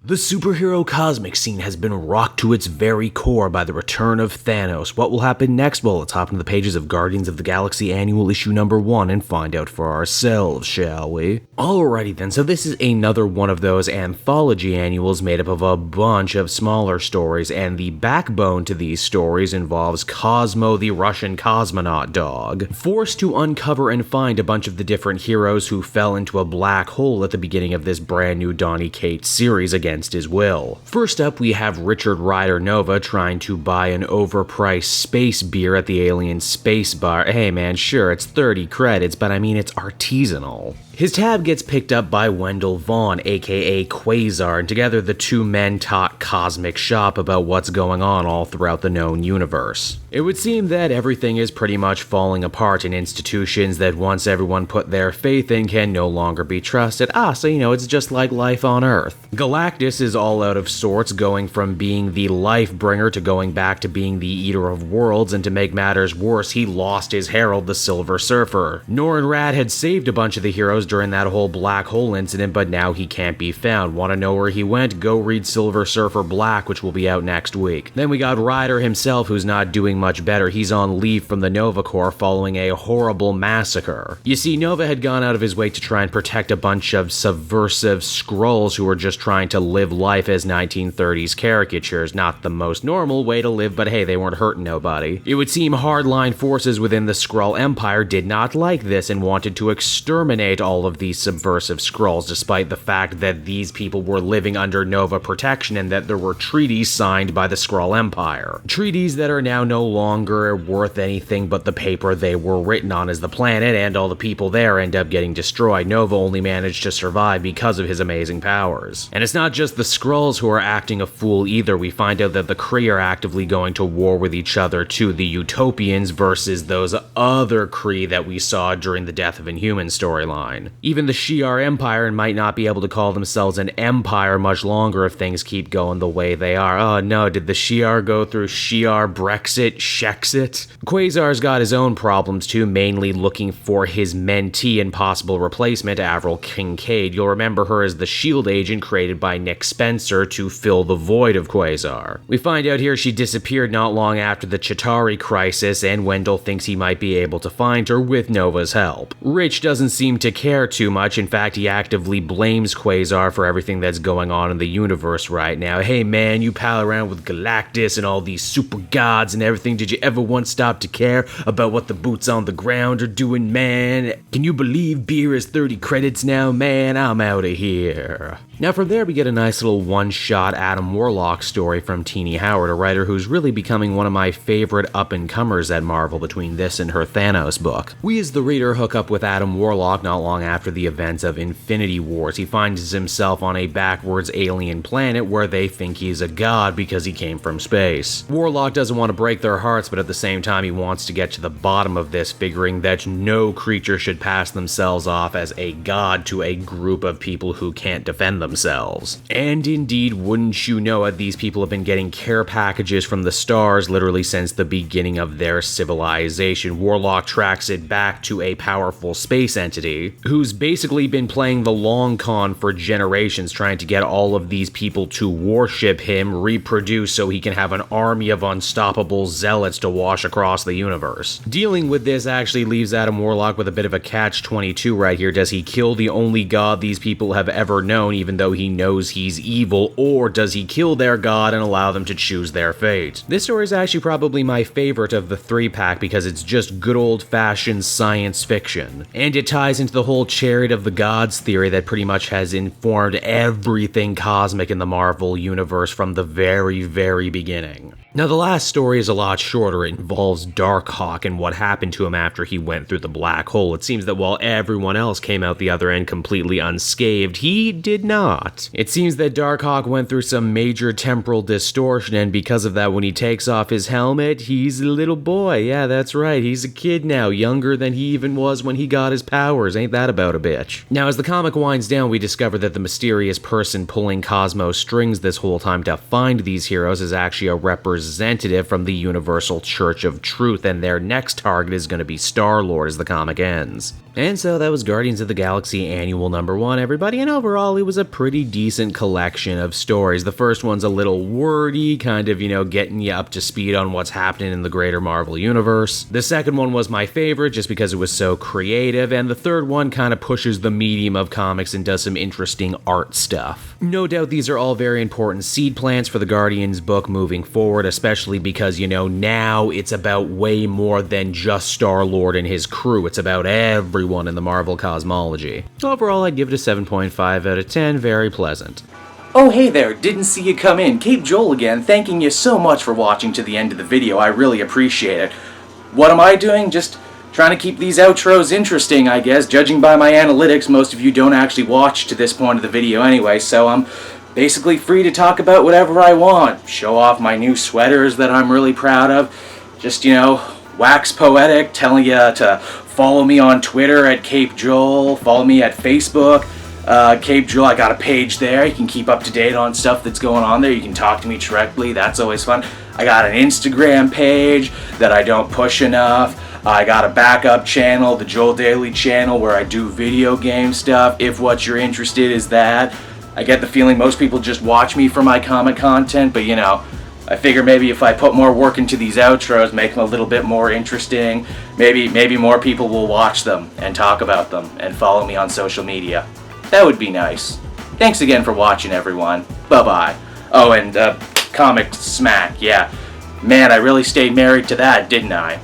The superhero cosmic scene has been rocked to its very core by the return of Thanos. What will happen next? Well, let's hop into the pages of Guardians of the Galaxy Annual Issue number 1 and find out for ourselves, shall we? Alrighty then, so this is another one of those anthology annuals made up of a bunch of smaller stories, and the backbone to these stories involves Cosmo, the Russian cosmonaut dog, forced to uncover and find a bunch of the different heroes who fell into a black hole at the beginning of this brand new Donny Cates series against his will. First up, we have Richard Ryder Nova trying to buy an overpriced space beer at the alien space bar. Hey man, sure, it's 30 credits, but I mean it's artisanal. His tab gets picked up by Wendell Vaughn, aka Quasar, and together the two men talk cosmic shop about what's going on all throughout the known universe. It would seem that everything is pretty much falling apart in institutions that once everyone put their faith in can no longer be trusted. So it's just like life on Earth. Galactus is all out of sorts, going from being the life bringer to going back to being the eater of worlds, and to make matters worse, he lost his herald, the Silver Surfer. Norrin Radd had saved a bunch of the heroes during that whole black hole incident, but now he can't be found. Want to know where he went? Go read Silver Surfer Black, which will be out next week. Then we got Ryder himself, who's not doing much better. He's on leave from the Nova Corps following a horrible massacre. You see, Nova had gone out of his way to try and protect a bunch of subversive Skrulls who were just trying to live life as 1930s caricatures. Not the most normal way to live, but hey, they weren't hurting nobody. It would seem hardline forces within the Skrull Empire did not like this and wanted to exterminate all of these subversive Skrulls, despite the fact that these people were living under Nova protection and that there were treaties signed by the Skrull Empire. Treaties that are now no longer worth anything but the paper they were written on, as the planet and all the people there end up getting destroyed. Nova only managed to survive because of his amazing powers. And it's not just the Skrulls who are acting a fool either. We find out that the Kree are actively going to war with each other too, the Utopians versus those other Kree that we saw during the Death of Inhuman storyline. Even the Shi'ar Empire might not be able to call themselves an empire much longer if things keep going the way they are. Oh no, did the Shi'ar go through Shi'ar Brexit, Shexit? Quasar's got his own problems too, mainly looking for his mentee and possible replacement, Avril Kincaid. You'll remember her as the S.H.I.E.L.D. agent created by Nick Spencer to fill the void of Quasar. We find out here she disappeared not long after the Chitauri crisis, and Wendell thinks he might be able to find her with Nova's help. Rich doesn't seem to care too much. In fact, he actively blames Quasar for everything that's going on in the universe right now. Hey man, you pal around with Galactus and all these super gods and everything. Did you ever once stop to care about what the boots on the ground are doing, man? Can you believe beer is 30 credits now, man? I'm out of here. Now from there we get a nice little one-shot Adam Warlock story from Teenie Howard, a writer who's really becoming one of my favorite up-and-comers at Marvel between this and her Thanos book. We as the reader hook up with Adam Warlock not long after the events of Infinity Wars. He finds himself on a backwards alien planet where they think he's a god because he came from space. Warlock doesn't want to break their hearts, but at the same time he wants to get to the bottom of this, figuring that no creature should pass themselves off as a god to a group of people who can't defend themselves. And indeed, wouldn't you know it, these people have been getting care packages from the stars literally since the beginning of their civilization. Warlock tracks it back to a powerful space entity who's basically been playing the long con for generations, trying to get all of these people to worship him, reproduce so he can have an army of unstoppable zealots to wash across the universe. Dealing with this actually leaves Adam Warlock with a bit of a catch-22 right here. Does he kill the only god these people have ever known, even though he knows he's evil, or does he kill their god and allow them to choose their fate? This story is actually probably my favorite of the 3-pack because it's just good old-fashioned science fiction, and it ties into the whole chariot of the gods theory that pretty much has informed everything cosmic in the Marvel universe from the very, very beginning. Now the last story is a lot shorter. It involves Darkhawk and what happened to him after he went through the black hole. It seems that while everyone else came out the other end completely unscathed, he did not. It seems that Darkhawk went through some major temporal distortion, and because of that, when he takes off his helmet, he's a little boy. Yeah, that's right, he's a kid now, younger than he even was when he got his powers. Ain't that about a bitch? Now as the comic winds down, we discover that the mysterious person pulling Cosmo's strings this whole time to find these heroes is actually a representative representative from the Universal Church of Truth, and their next target is going to be Star-Lord as the comic ends. And so that was Guardians of the Galaxy Annual #1, everybody, and overall it was a pretty decent collection of stories. The first one's a little wordy, kind of, getting you up to speed on what's happening in the greater Marvel Universe. The second one was my favorite just because it was so creative, and the third one kind of pushes the medium of comics and does some interesting art stuff. No doubt these are all very important seed plants for the Guardians book moving forward, especially because, now it's about way more than just Star-Lord and his crew. It's about everyone in the Marvel cosmology. Overall, I'd give it a 7.5 out of 10, very pleasant. Oh hey there, didn't see you come in. Cape Joel again, thanking you so much for watching to the end of the video, I really appreciate it. What am I doing? Just trying to keep these outros interesting, I guess. Judging by my analytics, most of you don't actually watch to this point of the video anyway, so I'm basically free to talk about whatever I want. Show off my new sweaters that I'm really proud of. Just, wax poetic, telling you to follow me on Twitter at Cape Joel, follow me at Facebook. Cape Joel, I got a page there. You can keep up to date on stuff that's going on there. You can talk to me directly. That's always fun. I got an Instagram page that I don't push enough. I got a backup channel, the Joel Daily channel, where I do video game stuff, if what you're interested is that. I get the feeling most people just watch me for my comic content, but I figure maybe if I put more work into these outros, make them a little bit more interesting, maybe more people will watch them and talk about them and follow me on social media. That would be nice. Thanks again for watching, everyone. Bye-bye. Oh, and Comic Smack, yeah. Man, I really stayed married to that, didn't I?